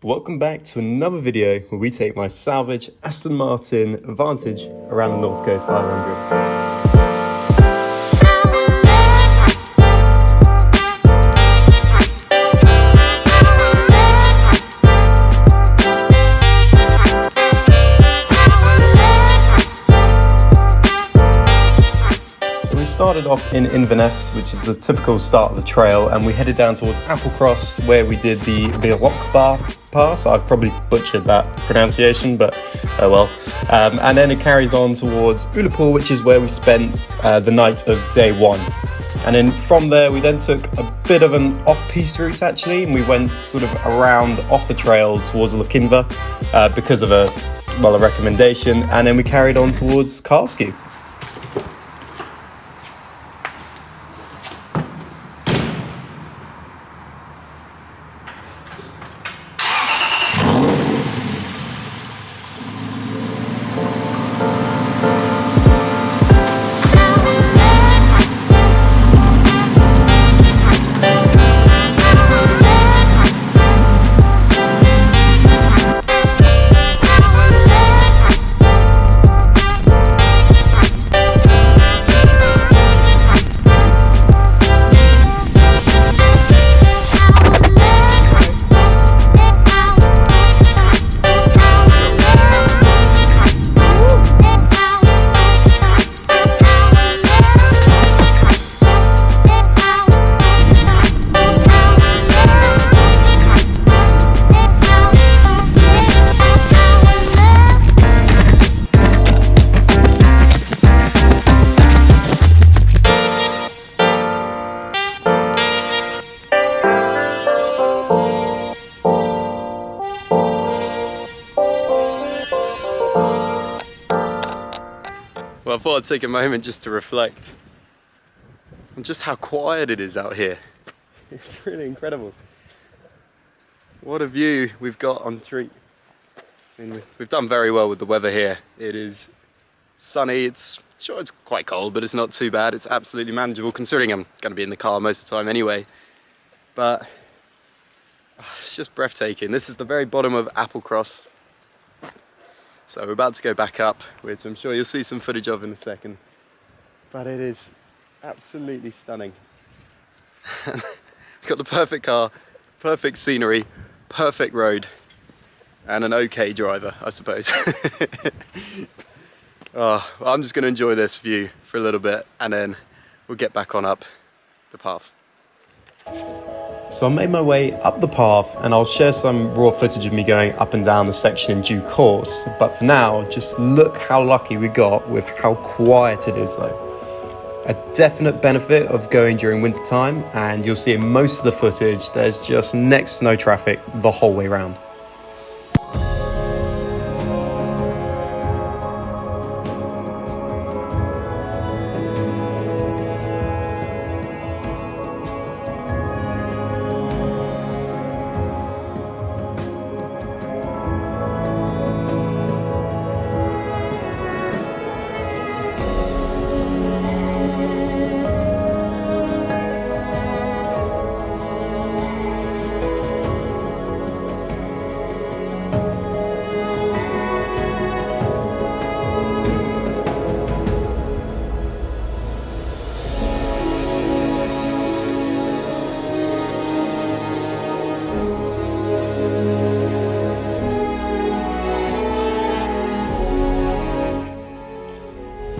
Welcome back to another video where we take my salvage Aston Martin Vantage around the North Coast 500. We started off in Inverness, which is the typical start of the trail, and we headed down towards Applecross where we did the Bar pass. I've probably butchered that pronunciation, but oh well. And then it carries on towards Ullapool, which is where we spent the night of day one. And then from there we then took a bit of an off-piste route actually, and we went sort of around off the trail towards Lochinver because of a recommendation, and then we carried on towards Carskew. Well, I thought I'd take a moment just to reflect on just how quiet it is out here. It's really incredible. What a view we've got on Treat. I mean, we've done very well with the weather here. It is sunny, it's quite cold, but it's not too bad. It's absolutely manageable considering I'm going to be in the car most of the time anyway. But it's just breathtaking. This is the very bottom of Applecross. So we're about to go back up, which I'm sure you'll see some footage of in a second. But it is absolutely stunning. We've got the perfect car, perfect scenery, perfect road, and an okay driver, I suppose. Oh, well, I'm just going to enjoy this view for a little bit, and then we'll get back on up the path. So I made my way up the path, and I'll share some raw footage of me going up and down the section in due course. But for now, just look how lucky we got with how quiet it is though. A definite benefit of going during winter time, and you'll see in most of the footage there's just next to no traffic the whole way round.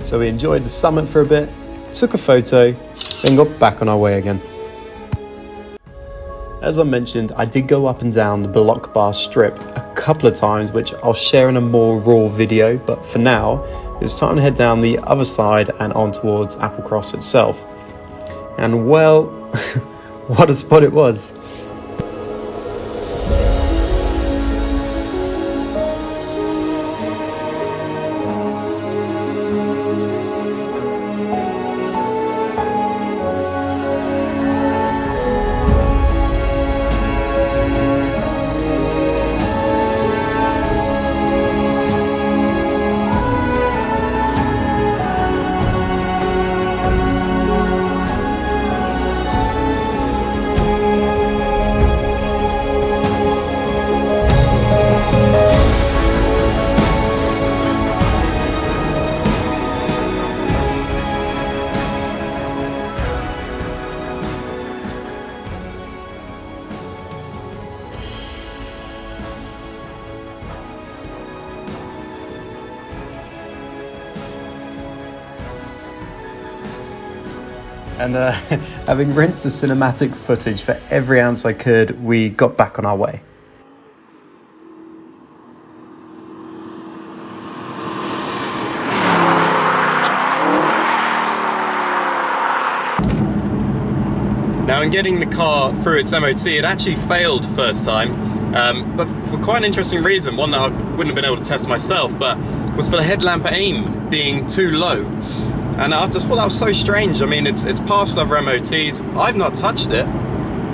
So we enjoyed the summit for a bit, took a photo, then got back on our way again. As I mentioned, I did go up and down the Bar strip a couple of times, which I'll share in a more raw video, but for now, it was time to head down the other side and on towards Applecross itself. And well, what a spot it was. And having rinsed the cinematic footage for every ounce I could, we got back on our way. Now, in getting the car through its MOT, it actually failed first time, but for quite an interesting reason, one that I wouldn't have been able to test myself, but was for the headlamp aim being too low. And I just thought that was so strange. I mean, it's passed other MOTs, I've not touched it,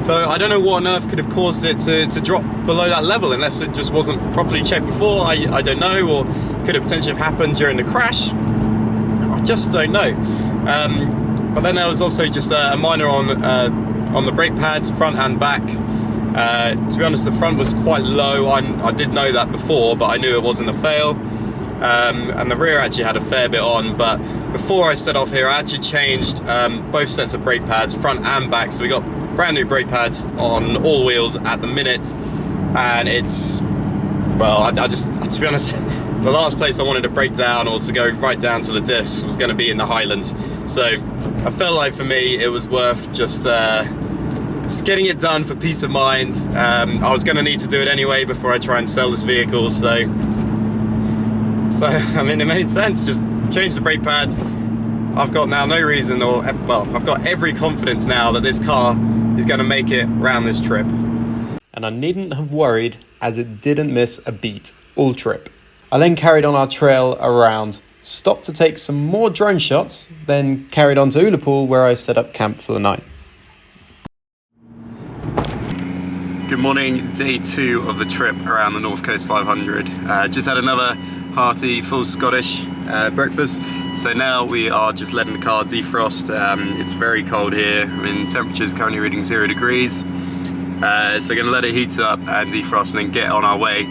so I don't know what on earth could have caused it to drop below that level, unless it just wasn't properly checked before, I don't know, or could have potentially have happened during the crash. I just don't know. But then there was also just a minor on the brake pads, front and back. To be honest, the front was quite low. I did know that before, but I knew it wasn't a fail. And the rear actually had a fair bit on, but before I set off here, I actually changed both sets of brake pads, front and back. So we got brand new brake pads on all wheels at the minute, and it's, well, I just, to be honest, the last place I wanted to break down or to go right down to the discs was going to be in the Highlands. So I felt like for me it was worth just getting it done for peace of mind. I was going to need to do it anyway before I try and sell this vehicle, so I mean, it made sense. Just change the brake pads. I've got now no reason, or well, I've got every confidence now that this car is going to make it round this trip. And I needn't have worried, as it didn't miss a beat all trip. I then carried on our trail around, stopped to take some more drone shots, then carried on to Ullapool, where I set up camp for the night. Good morning, day 2 of the trip around the North Coast 500. Just had another hearty, full Scottish breakfast. So now we are just letting the car defrost. It's very cold here. I mean, temperature's currently reading 0 degrees. So we're gonna let it heat up and defrost and then get on our way.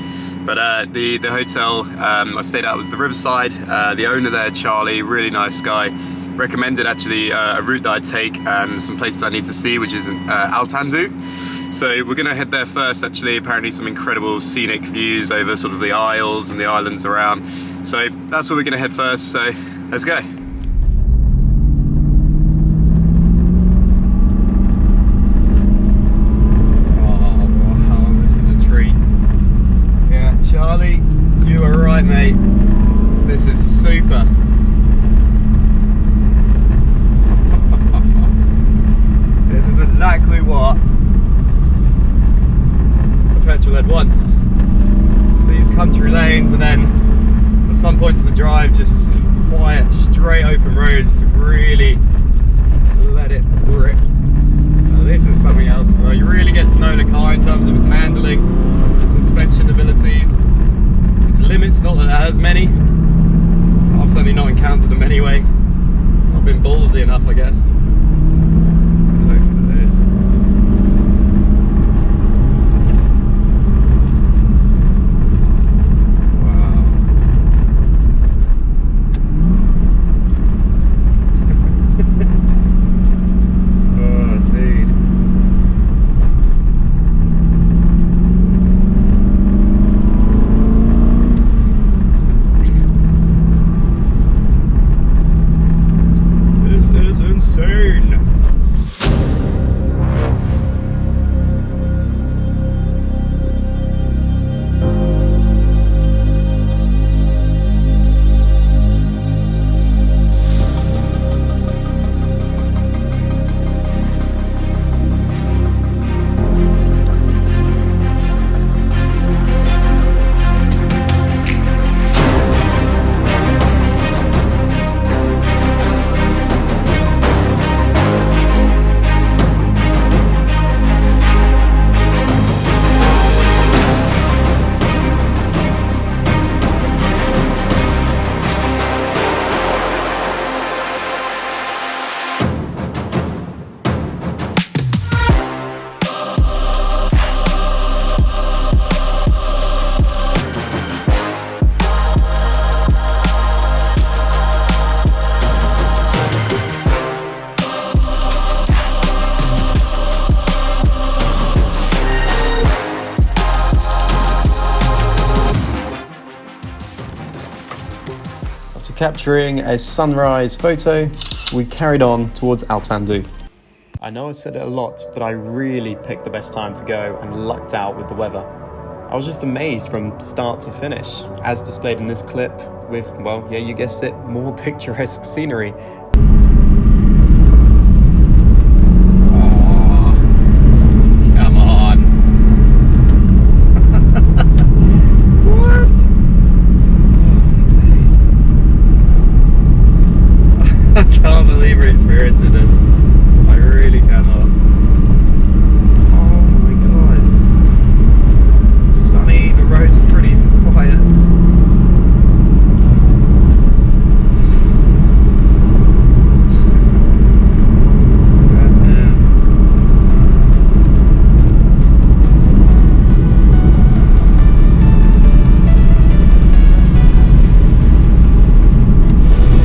But the hotel I stayed at was the Riverside. The owner there, Charlie, really nice guy, recommended actually a route that I'd take and some places I need to see, which is Altandu. So we're gonna head there first. Actually, apparently some incredible scenic views over sort of the Isles and the islands around. So that's where we're gonna head first, so let's go. Charlie, you are right, mate. This is super. This is exactly what the petrol head wants. It's these country lanes, and then at some points of the drive, just quiet, straight open roads to really let it rip. Now, this is something else. So you really get to know the car in terms of its handling, its suspension abilities, its limits. Not that it has many. I've certainly not encountered them anyway. I've been ballsy enough, I guess. Look at this. Capturing a sunrise photo, we carried on towards Altandu. I know I said it a lot, but I really picked the best time to go and lucked out with the weather. I was just amazed from start to finish, as displayed in this clip with, well, yeah, you guessed it, more picturesque scenery. I can't believe we're experiencing this. I really cannot. Oh my god. Sunny, the roads are pretty quiet. Goddamn.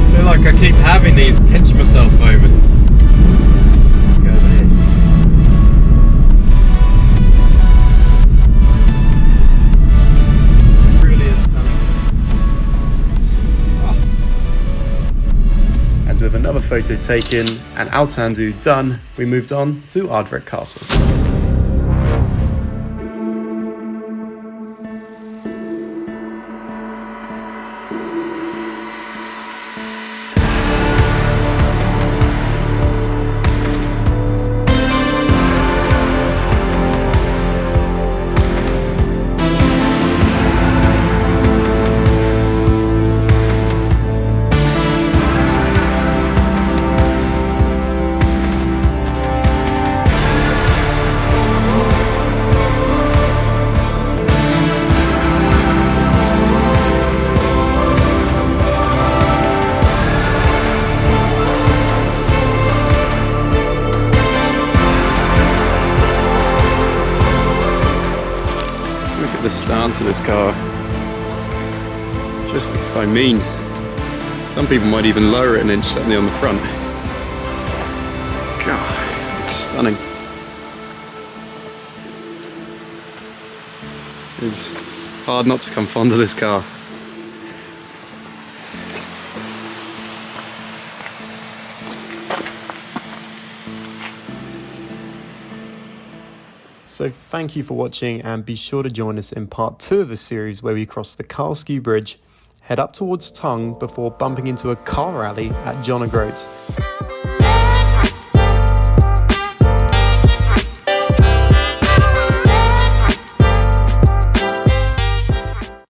I feel like I keep having these pinch myself moments. Look at this. It really is stunning. Oh. And with another photo taken and Altandu done, we moved on to Ardvik Castle. The stance of this car just looks so mean. Some people might even lower it an inch, certainly on the front. God, it's stunning. It's hard not to come fond of this car. So thank you for watching, and be sure to join us in part 2 of the series where we cross the Karlsky Bridge, head up towards Tongue before bumping into a car rally at John O'Groats.